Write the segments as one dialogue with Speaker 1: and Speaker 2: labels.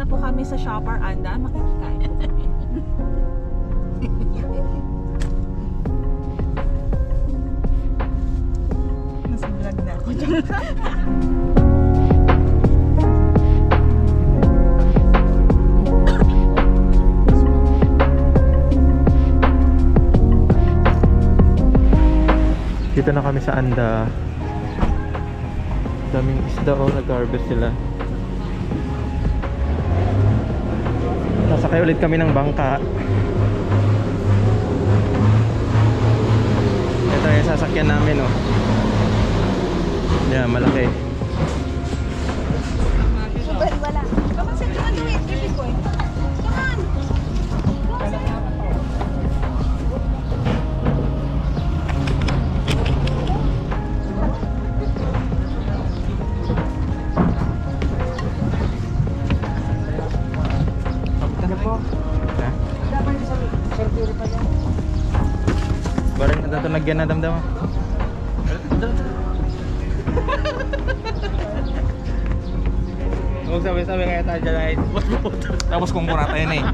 Speaker 1: na po kami sa Shopper Anda. Makikikain po kami. Nasa vlog na ako.
Speaker 2: Dito na kami sa Anda. Daming isda o, nag-harvest sila. Nasakay ulit kami ng bangka. Ito yung sasakyan namin, oh. Yan, malaki.
Speaker 3: Wala. Come on, sir. Come on, do it. Keep it going. Come on.
Speaker 2: Ha? Barang natunagyan na damdama. Huwag sabi-sabi kaya tayo dyan ay tapos kung mura tayo na eh.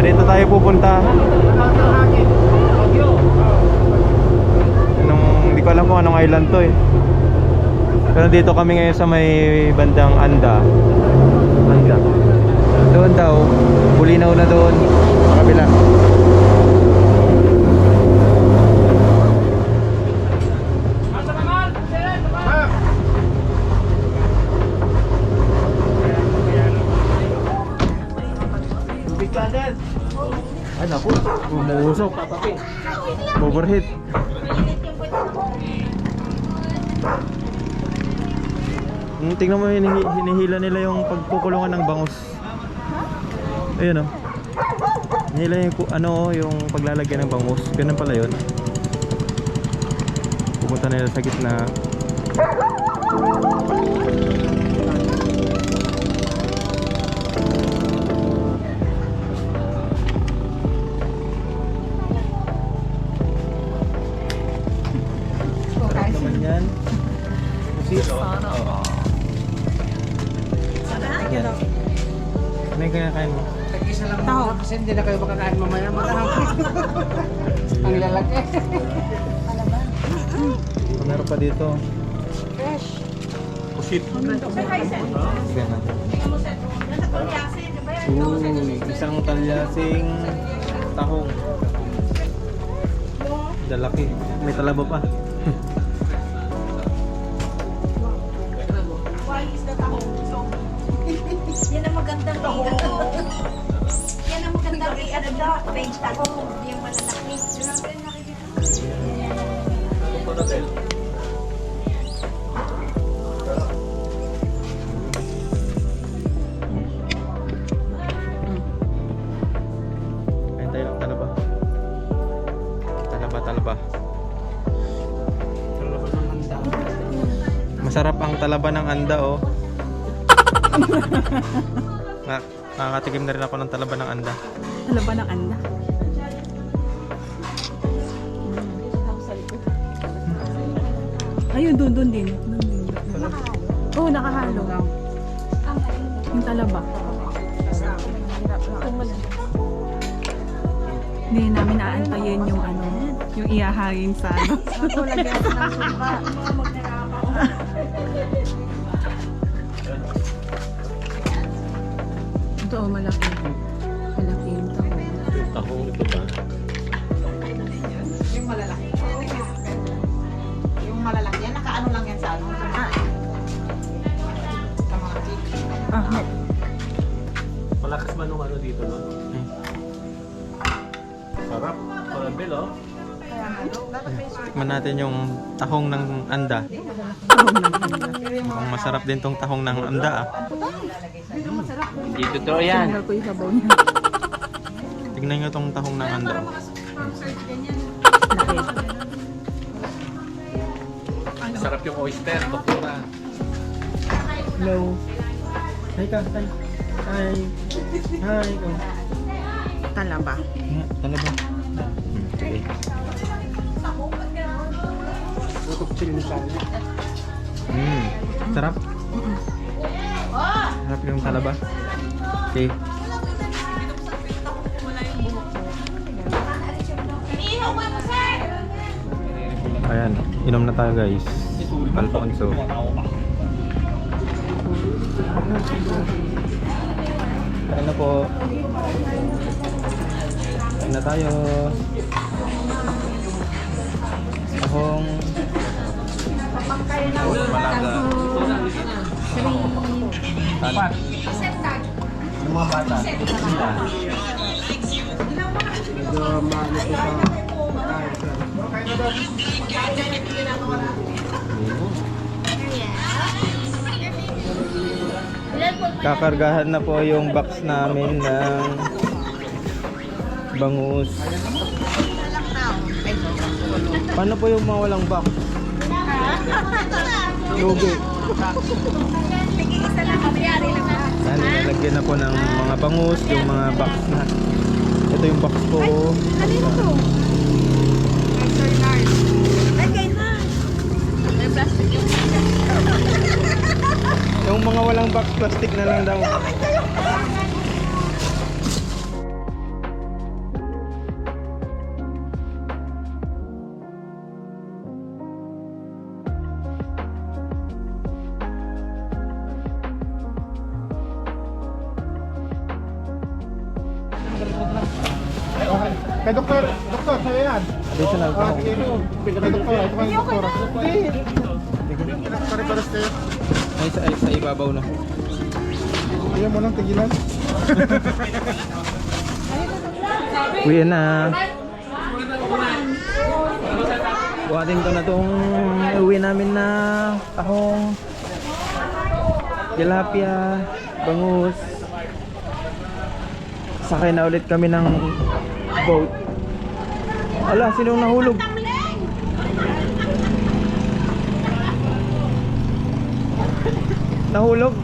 Speaker 2: Dito tayo pupunta. Hindi ko alam kung anong island to eh. Pero dito kami ngayon sa may bandang Anda. Doon daw, Bulinaw na doon, sa kabila. Ay naku, umuusok. Overheat. Tingnan mo, hinihila nila yung pagkukulungan ng bangus. Ayun oh. Hinihila yung yung paglalagyan ng bangus. Ganun pala yun. Pupunta nila sa gitna. Yan. Pusit. Yan. Ano yung kinakain mo?
Speaker 4: Tag-isa lang mo kasi hindi na kayo makakain mamaya. Ang lalaki.
Speaker 2: Meron pa dito.
Speaker 3: Fresh.
Speaker 2: Pusit. Ganun. Isang talyasing tahong. Dalaki. May talaba pa.
Speaker 3: Yan ang magandang yan ang magandang range tayo. Yung malalaki.
Speaker 2: Ayun tayo lang, talaba. Talaba. Masarap ang talaba ng Anda, oh. Nakakatikim na rin ako ng talaba ng Anda.
Speaker 1: Talaba ng Anda. Ayun, doon din. Oo, nakahalo. Yung talaba. Hindi namin aantayin yung yung iahangin sa
Speaker 3: Lagyan ng suka.
Speaker 1: Ito, malaki. Malaki yung tahong.
Speaker 2: Tahong ito ba?
Speaker 4: Yung malalaki. Yung malalaki yan, nakaano lang yan sa ano. Sa mga cake.
Speaker 1: Ah,
Speaker 5: Malakas man nung ano dito, no? Sarap. Parabel, oh.
Speaker 2: Tikman natin yung tahong ng anda. Mukhang masarap din tong tahong ng anda ah.
Speaker 5: Hindi totoo yan.
Speaker 1: Tanggal ko yung sabaw niya.
Speaker 2: Tignan nyo tong tahong ng anda.
Speaker 5: Sarap yung oyster, doktora.
Speaker 2: Hello. Hi ka, hi. Hi. Hi ko.
Speaker 4: Talaba.
Speaker 2: Talaga. Okay.
Speaker 4: Tutok chili sa
Speaker 2: Sarap. Sarap yung talaba. Okay. Ayan, inom na tayo guys. Alfonso. Kain na po. Kain na tayo. Tahong malaga. Pat. Yung mga bata.
Speaker 4: medyo maano po sa pagkain, sir.
Speaker 2: Kakargahan na po yung box namin ng bangus. Paano po yung mga walang box? Lugi. Yan, nilalagyan na po ng mga bangus, yung mga box na. Ito yung box ko.
Speaker 3: Kanino to? Lagay na. May plastic yung
Speaker 2: Yung mga walang box, plastic na lang daw.
Speaker 4: Kay doktor, sa'yo yan.
Speaker 2: Additional pa.
Speaker 4: Kay doktor, ito kay doktor. Hindi. Pare-pares kayo.
Speaker 2: Ay, sa ibabaw na.
Speaker 4: Ayaw mo lang tigilan.
Speaker 2: Uwi na. Buhatin ko na tong uwi namin na tahong, tilapia, bangus. Sakay na ulit kami ng boat. Ala, sinong nahulog? Nahulog?